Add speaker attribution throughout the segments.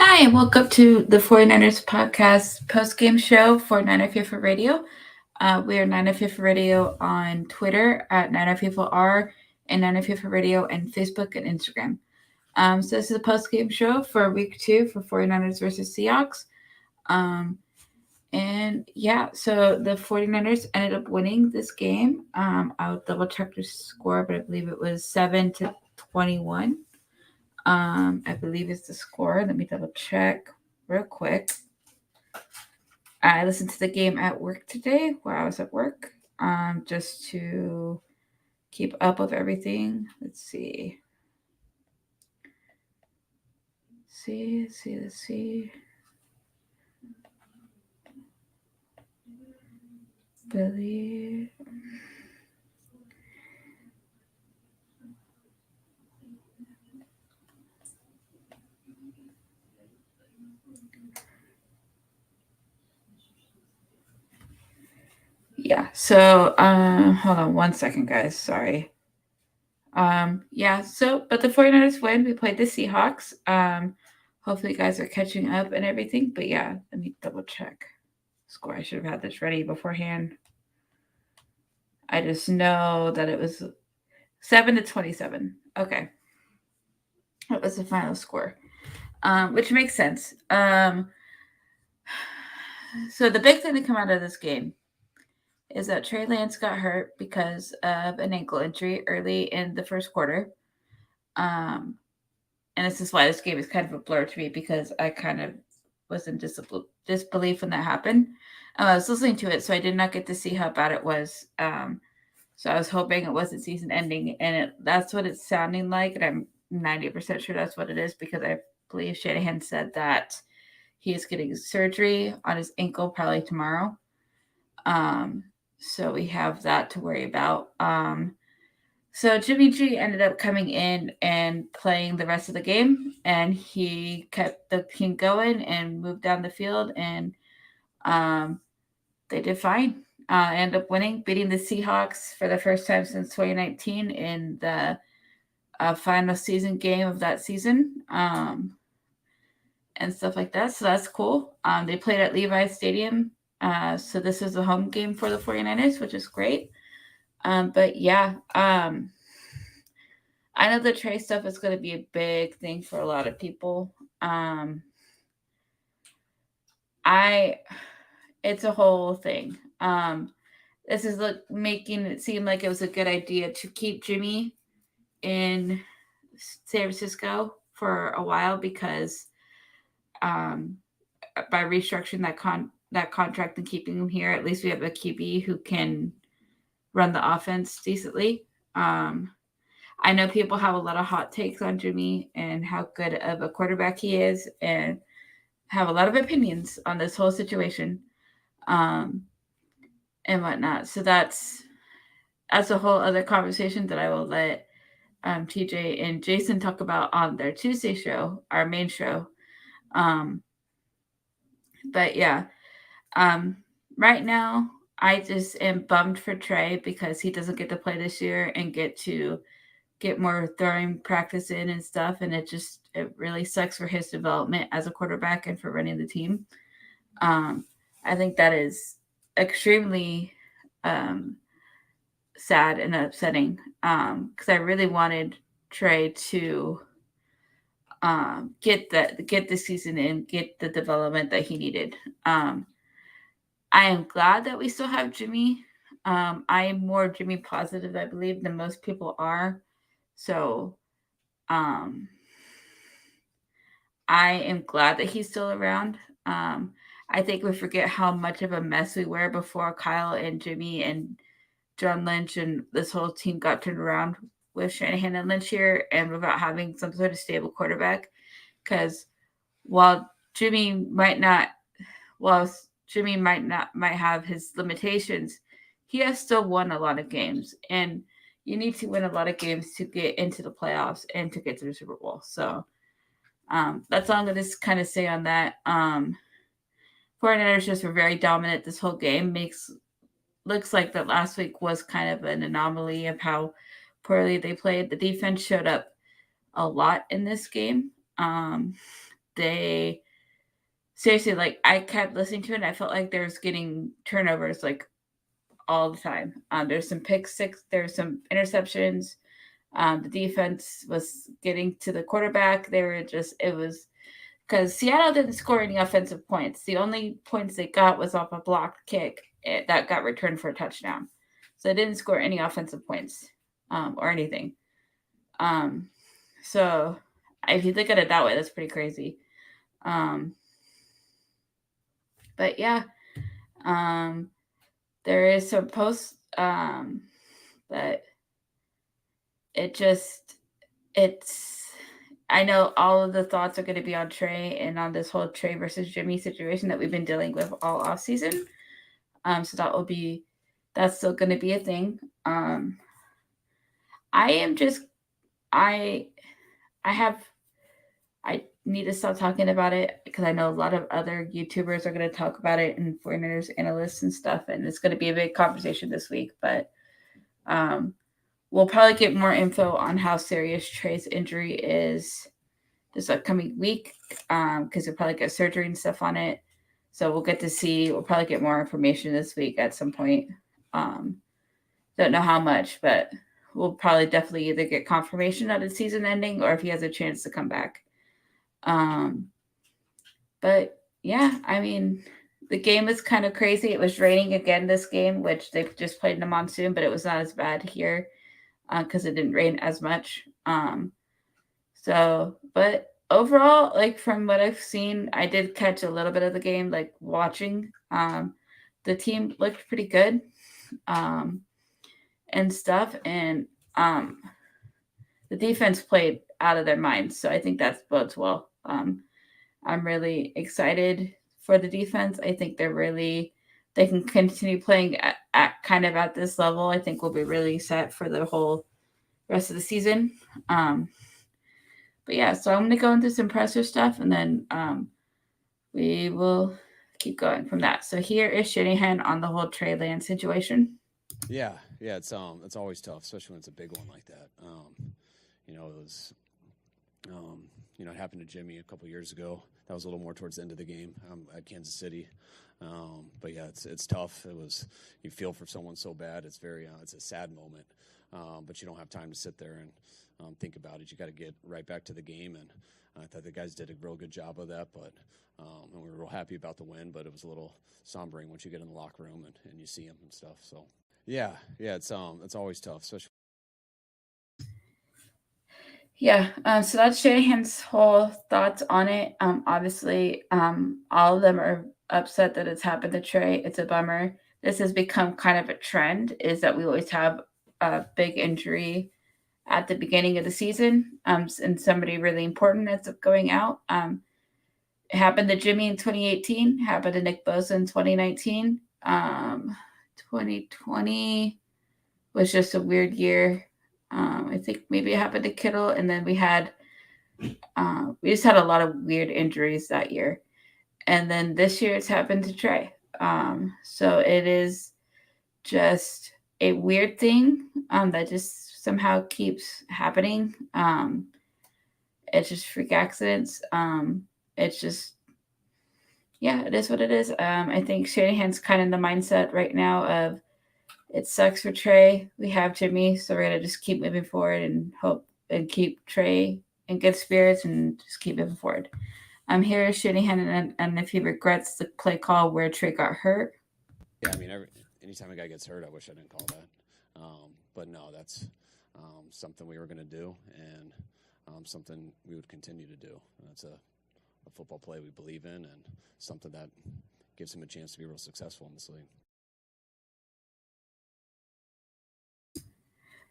Speaker 1: Hi, and welcome to the 49ers podcast post-game show for Niner FIFA Radio. We are Niner FIFA Radio on Twitter at Niner FIFA R and Niner FIFA Radio and Facebook and Instagram. So this is a post-game show for week 2 for 49ers versus Seahawks. And yeah, so the 49ers ended up winning this game. I'll double check the score, but I believe it was 7-21. I believe is the score. Let me double check real quick. I listened to the game at work today while I was at work, just to keep up with everything. Let's see. Let's see. Billy. Yeah, so hold on one second, guys. Sorry. Yeah, but the 49ers win. We played the Seahawks. Hopefully you guys are catching up and everything. But yeah, let me double check. Score. I should have had this ready beforehand. I just know that it was 7-27. Okay. That was the final score. Which makes sense. So the big thing to come out of this game is that Trey Lance got hurt because of an ankle injury early in the first quarter. And this is why this game is kind of a blur to me because I kind of was in disbelief when that happened. I was listening to it, so I did not get to see how bad it was. So I was hoping it wasn't season ending, and that's what it's sounding like. And I'm 90% sure that's what it is because I believe Shanahan said that he is getting surgery on his ankle probably tomorrow. So we have that to worry about. So Jimmy G ended up coming in and playing the rest of the game, and he kept the team going and moved down the field, and they did fine. Ended up winning, beating the Seahawks for the first time since 2019 in the final season game of that season, and stuff like that. So that's cool. They played at Levi Stadium. So this is a home game for the 49ers, which is great. But yeah, I know the Trey stuff is going to be a big thing for a lot of people. It's a whole thing. This is making it seem like it was a good idea to keep Jimmy in San Francisco for a while because by restructuring that contract and keeping him here, at least we have a QB who can run the offense decently. I know people have a lot of hot takes on Jimmy and how good of a quarterback he is, and have a lot of opinions on this whole situation, and whatnot. So that's a whole other conversation that I will let TJ and Jason talk about on their Tuesday show, our main show. But yeah, right now I just am bummed for Trey because he doesn't get to play this year and get more throwing practice in and stuff, and it really sucks for his development as a quarterback and for running the team. I think that is extremely sad and upsetting because I really wanted Trey to get the season in, get the development that he needed. I am glad that we still have Jimmy. I am more Jimmy positive, I believe, than most people are. So I am glad that he's still around. I think we forget how much of a mess we were before Kyle and Jimmy and John Lynch and this whole team got turned around with Shanahan and Lynch here and without having some sort of stable quarterback. Because while Jimmy might have his limitations, he has still won a lot of games, and you need to win a lot of games to get into the playoffs and to get to the Super Bowl. So that's all I'm going to kind of say on that. 49ers just were very dominant this whole game. Looks like that last week was kind of an anomaly of how poorly they played. The defense showed up a lot in this game. they seriously, like, I kept listening to it and I felt like there's getting turnovers like all the time. There's some pick six, there's some interceptions. The defense was getting to the quarterback. They were just, it was because Seattle didn't score any offensive points. The only points they got was off a blocked kick that got returned for a touchdown. So they didn't score any offensive points or anything. So if you look at it that way, that's pretty crazy. But yeah, there is some posts, but it's. I know all of the thoughts are going to be on Trey and on this whole Trey versus Jaymie situation that we've been dealing with all off season. So that's still going to be a thing. I am just, I need to stop talking about it because I know a lot of other YouTubers are going to talk about it and foreigners, analysts and stuff. And it's going to be a big conversation this week, but, we'll probably get more info on how serious Trey's injury is this upcoming week, because he'll probably get surgery and stuff on it. So we'll probably get more information this week at some point. Don't know how much, but we'll probably definitely either get confirmation of the season ending or if he has a chance to come back. But yeah, I mean, the game is kind of crazy. It was raining again this game, which they just played in a monsoon, but it was not as bad here because it didn't rain as much. But overall, like from what I've seen, I did catch a little bit of the game, like watching. The team looked pretty good and stuff, and the defense played out of their minds. So I think that bodes well. I'm really excited for the defense. I think they can continue playing at kind of at this level. I think we'll be really set for the whole rest of the season. But yeah, so I'm gonna go into some presser stuff, and then we will keep going from that. So here is Shanahan on the whole Trey Lance situation.
Speaker 2: Yeah, it's always tough, especially when it's a big one like that. It was, it happened to Jaymie a couple years ago. That was a little more towards the end of the game at Kansas City. But yeah, it's tough. You feel for someone so bad. It's it's a sad moment. But you don't have time to sit there and think about it. You got to get right back to the game, and I thought the guys did a real good job of that. But and we were real happy about the win. But it was a little sombering once you get in the locker room and you see them and stuff. So yeah, it's always tough, especially.
Speaker 1: Yeah, so that's Shanahan's whole thoughts on it. Obviously, all of them are upset that it's happened to Trey. It's a bummer. This has become kind of a trend, is that we always have a big injury at the beginning of the season, and somebody really important ends up going out. It happened to Jimmy in 2018, happened to Nick Bosa in 2019. 2020 was just a weird year. I think maybe it happened to Kittle, and then we just had a lot of weird injuries that year. And then this year it's happened to Trey. So it is just a weird thing that just somehow keeps happening. It's just freak accidents. It's just, yeah, it is what it is. I think Shanahan's kind of in the mindset right now of it sucks for Trey. We have Jaymie, so we're gonna just keep moving forward and hope and keep Trey in good spirits and just keep moving forward. Here is Shanahan, and if he regrets the play call where Trey got hurt.
Speaker 2: Yeah, I mean, anytime a guy gets hurt, I wish I didn't call that. But no, that's something we were going to do, and something we would continue to do. And that's a football play we believe in, and something that gives him a chance to be real successful in this league.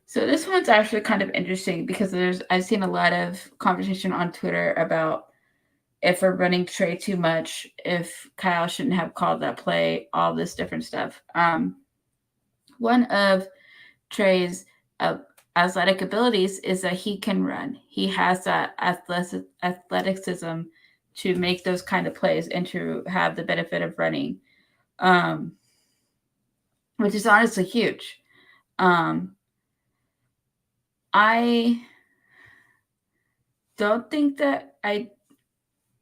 Speaker 1: So this one's actually kind of interesting because I've seen a lot of conversation on Twitter about if we're running Trey too much, if Kyle shouldn't have called that play, all this different stuff. One of Trey's athletic abilities is that he can run. He has that athleticism to make those kind of plays and to have the benefit of running, which is honestly huge. I don't think that I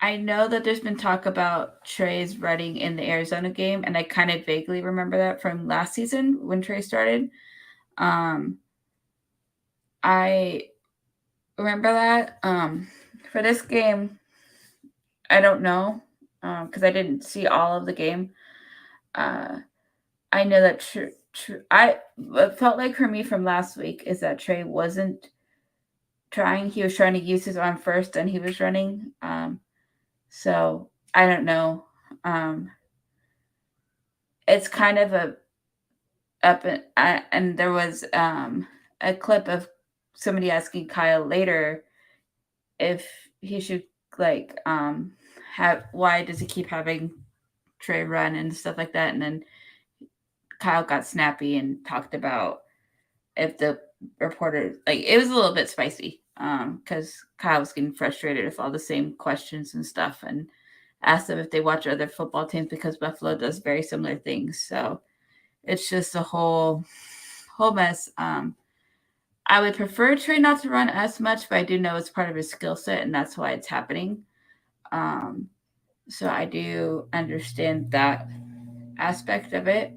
Speaker 1: I know that there's been talk about Trey's running in the Arizona game, and I kind of vaguely remember that from last season when Trey started. Um, I remember that. For this game, I don't know because I didn't see all of the game. Uh, I know that I what felt like for me from last week is that Trey wasn't trying. He was trying to use his arm first, and he was running. So I don't know. Um, it's kind of a up and there was a clip of somebody asking Kyle later if he should like have why does he keep having Trey run and stuff like that, and then Kyle got snappy and talked about if the reporter like it was a little bit spicy because Kyle was getting frustrated with all the same questions and stuff and asked them if they watch other football teams because Buffalo does very similar things. So it's just a whole mess. I would prefer Trey not to run as much, but I do know it's part of his skill set, and that's why it's happening. Um, so I do understand that aspect of it.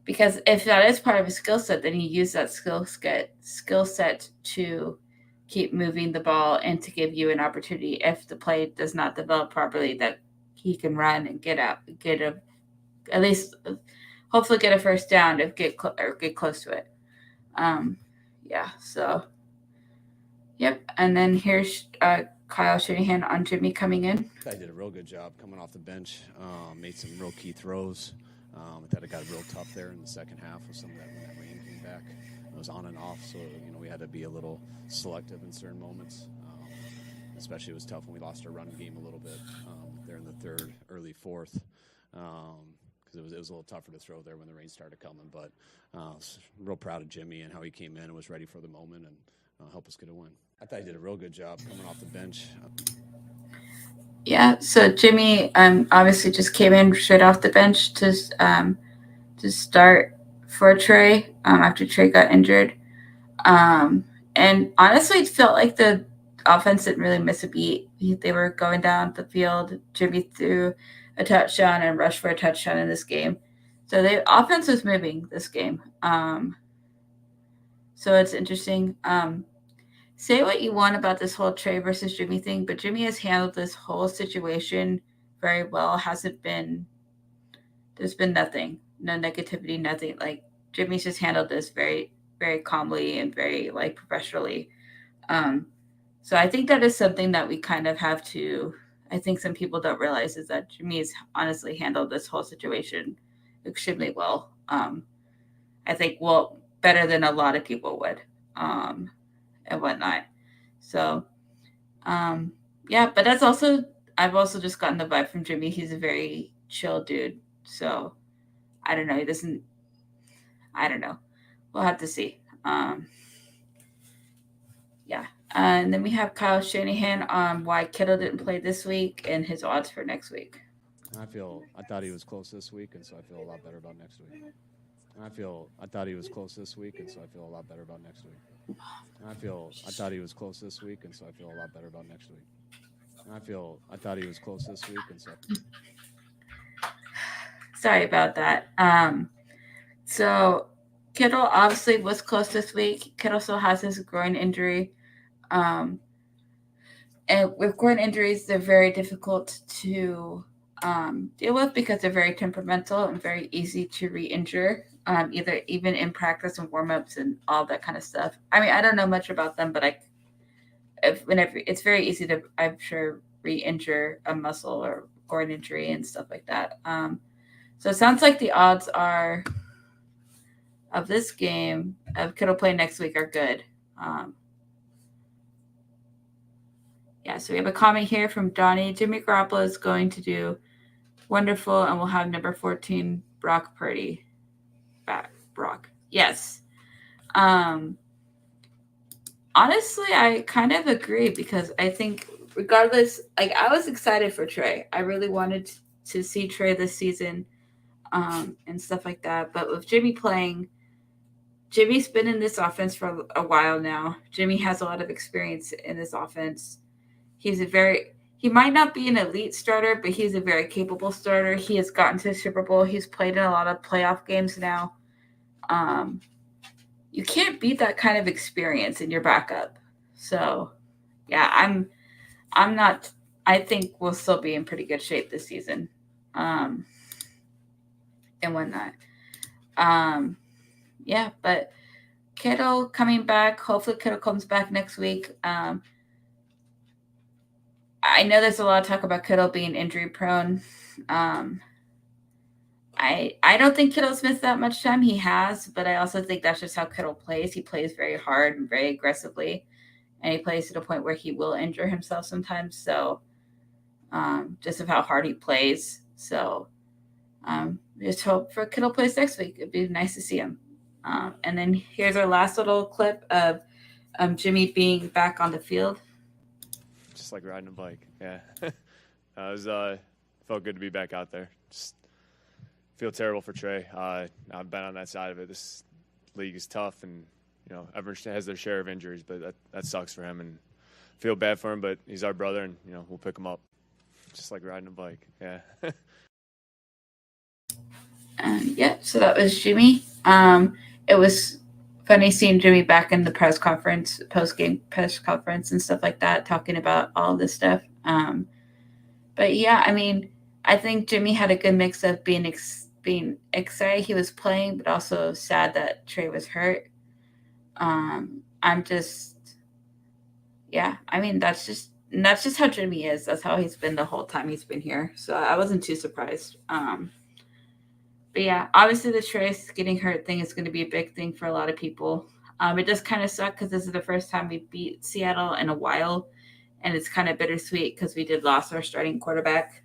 Speaker 1: Because if that is part of his skill set, then you use that skill set to keep moving the ball and to give you an opportunity if the play does not develop properly that he can run and get a at least hopefully get a first down if or get close to it. Um, yeah, so yep, and then here's Kyle Shanahan on Jaymie coming in.
Speaker 2: I did a real good job coming off the bench. Made some real key throws. I thought it got real tough there in the second half with some of that when that rain came back. It was on and off, so we had to be a little selective in certain moments. Especially it was tough when we lost our run game a little bit there in the third, early fourth, because it was a little tougher to throw there when the rain started coming. But I was real proud of Jaymie and how he came in and was ready for the moment and helped us get a win. I thought he did a real good job coming off the bench.
Speaker 1: Yeah, so Jaymie obviously just came in straight off the bench to start for Trey after Trey got injured. And honestly, it felt like the offense didn't really miss a beat. They were going down the field. Jimmy threw a touchdown and rushed for a touchdown in this game. So the offense was moving this game. So it's interesting. Say what you want about this whole Trey versus Jimmy thing, but Jimmy has handled this whole situation very well. Hasn't been there's been nothing, no negativity, nothing. Like Jimmy's just handled this very calmly and very like professionally. Um, so I think that is something that we kind of have to. I think some people don't realize is that Jimmy's honestly handled this whole situation extremely well. I think well better than a lot of people would, and whatnot. So um, yeah, but that's also I've also just gotten the vibe from Jimmy. He's a very chill dude. So I don't know. He doesn't. I don't know. We'll have to see. Yeah. And then we have Kyle Shanahan on why Kittle didn't play this week and his odds for next week.
Speaker 2: I thought he was close this week, and so I feel a lot better about next week. I thought he was close this week, and so I feel a lot better about next week. I thought he was close this week, and so I feel a lot better about next week. I thought he was close this week, and so.
Speaker 1: Sorry about that. So Kittle obviously was close this week. Kittle still has his groin injury. Um, and with groin injuries, they're very difficult to deal with because they're very temperamental and very easy to re-injure. Either even in practice and warm-ups and all that kind of stuff. I mean, I don't know much about them, but whenever it's very easy to, I'm sure, re-injure a muscle or groin injury and stuff like that. So it sounds like the odds are of this game of Kittle play next week are good. Um, yeah, so we have a comment here from Donnie. Jimmy Garoppolo is going to do wonderful, and we'll have number 14 Brock Purdy back. Brock, yes. Um, honestly, I kind of agree because I think regardless, like I was excited for Trey. I really wanted to see Trey this season, and stuff like that. But with Jimmy playing, Jimmy's been in this offense for a while now. Jimmy has a lot of experience in this offense. He's a very he might not be an elite starter, but he's a very capable starter. He has gotten to the Super Bowl. He's played in a lot of playoff games now. Um, you can't beat that kind of experience in your backup. So, yeah, I'm not. I think we'll still be in pretty good shape this season, um, and whatnot. Um, yeah, but Kittle coming back. Hopefully, Kittle comes back next week. I know there's a lot of talk about Kittle being injury prone. Um, I don't think Kittle's missed that much time. He has, but I also think that's just how Kittle plays. He plays very hard and very aggressively, and he plays to the point where he will injure himself sometimes. So, just of how hard he plays. So, just hope for Kittle plays next week. It'd be nice to see him. And then here's our last little clip of Jaymie being back on the field.
Speaker 3: Just like riding a bike. Yeah. It was felt good to be back out there. Just feel terrible for Trey. I've been on that side of it. This league is tough, and everyone has their share of injuries, but that sucks for him, and feel bad for him. But he's our brother, and we'll pick him up. Just like riding a bike. Yeah.
Speaker 1: Yeah, so that was Jaymie. It was funny seeing Jaymie back in the press conference, post game press conference, and stuff like that, talking about all this stuff. But yeah, I mean, I think Jaymie had a good mix of being excited he was playing, but also sad that Trey was hurt. I'm just, yeah, I mean, that's just how Jaymie is. That's how he's been the whole time he's been here. So I wasn't too surprised. But yeah, obviously the Trace getting hurt thing is going to be a big thing for a lot of people. It does kind of suck because this is the first time we beat Seattle in a while, and it's kind of bittersweet because we did lose our starting quarterback.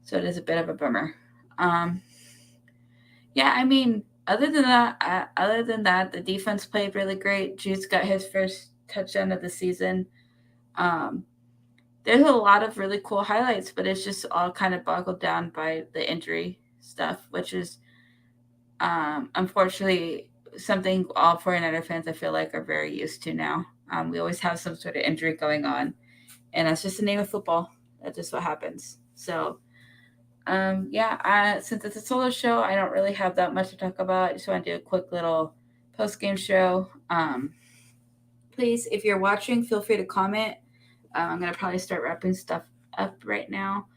Speaker 1: So it is a bit of a bummer. Yeah, I mean, other than that, the defense played really great. Juice got his first touchdown of the season. Um, there's a lot of really cool highlights, but it's just all kind of boggled down by the injury stuff, which is unfortunately something all 49er fans I feel like are very used to now. We always have some sort of injury going on, and that's just the name of football. That's just what happens. So, since it's a solo show, I don't really have that much to talk about. I just want to do a quick little post game show. Please, if you're watching, feel free to comment. I'm gonna probably start wrapping stuff up right now.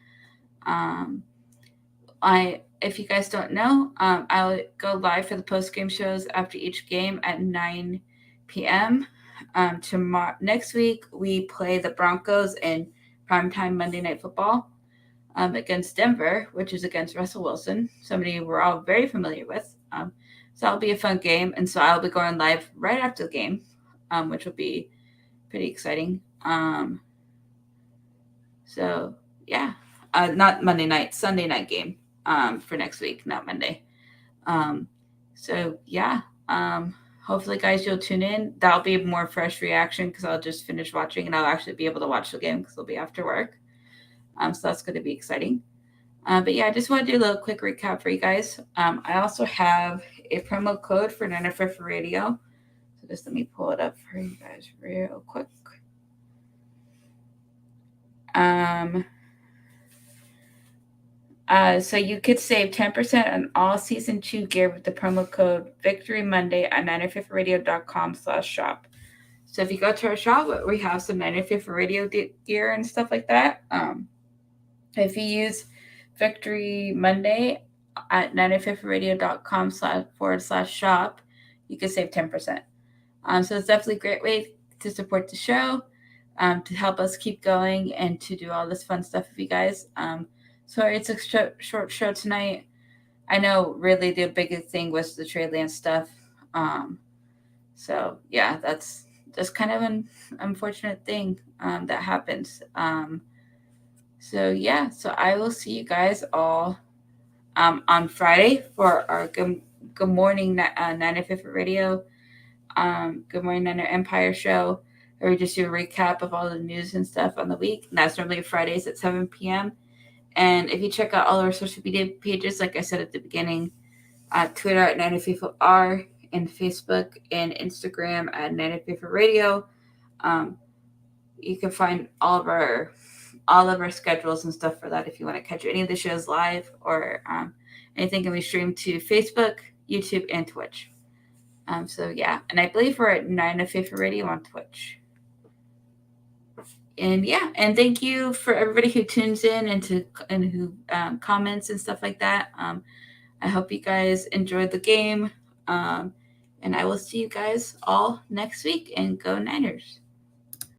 Speaker 1: If you guys don't know, I'll go live for the post game shows after each game at 9 p.m. Tomorrow, next week, we play the Broncos in primetime Monday Night Football against Denver, which is against Russell Wilson, somebody we're all very familiar with. So that'll be a fun game, and so I'll be going live right after the game, which will be pretty exciting. So yeah, not Monday night, Sunday night game for next week, not Monday. So yeah, hopefully guys you'll tune in. That'll be a more fresh reaction because I'll just finish watching and I'll actually be able to watch the game because it'll be after work. So that's going to be exciting. But yeah, I just want to do a little quick recap for you guys. I also have a promo code for Niner for Radio. So just let me pull it up for you guys real quick. So you could save 10% on all season 2 gear with the promo code Victory Monday at NinerFIFRadio.com/shop. So if you go to our shop, we have some Niner FIFA Radio gear and stuff like that. If you use Victory Monday at NinerFIFRadio.com/shop, you can save 10%. So it's definitely a great way to support the show, to help us keep going, and to do all this fun stuff with you guys. Sorry, it's a short show tonight. I know really the biggest thing was the Trey Lance stuff. So yeah, that's just kind of an unfortunate thing that happens. So yeah, so I will see you guys all on Friday for our good morning Niner FIFA Radio, Good Morning Niner Empire show, where we just do a recap of all the news and stuff on the week. And that's normally Fridays at 7 p.m. And if you check out all our social media pages, like I said at the beginning, Twitter at NinerFIFR, and Facebook and Instagram at NinerFIFR Radio. You can find all of our schedules and stuff for that if you want to catch any of the shows live or anything can be streamed to Facebook, YouTube, and Twitch. So yeah, and I believe we're at 9 of Favorite Radio on Twitch. And yeah, and thank you for everybody who tunes in and who comments and stuff like that. I hope you guys enjoyed the game. And I will see you guys all next week, and go Niners.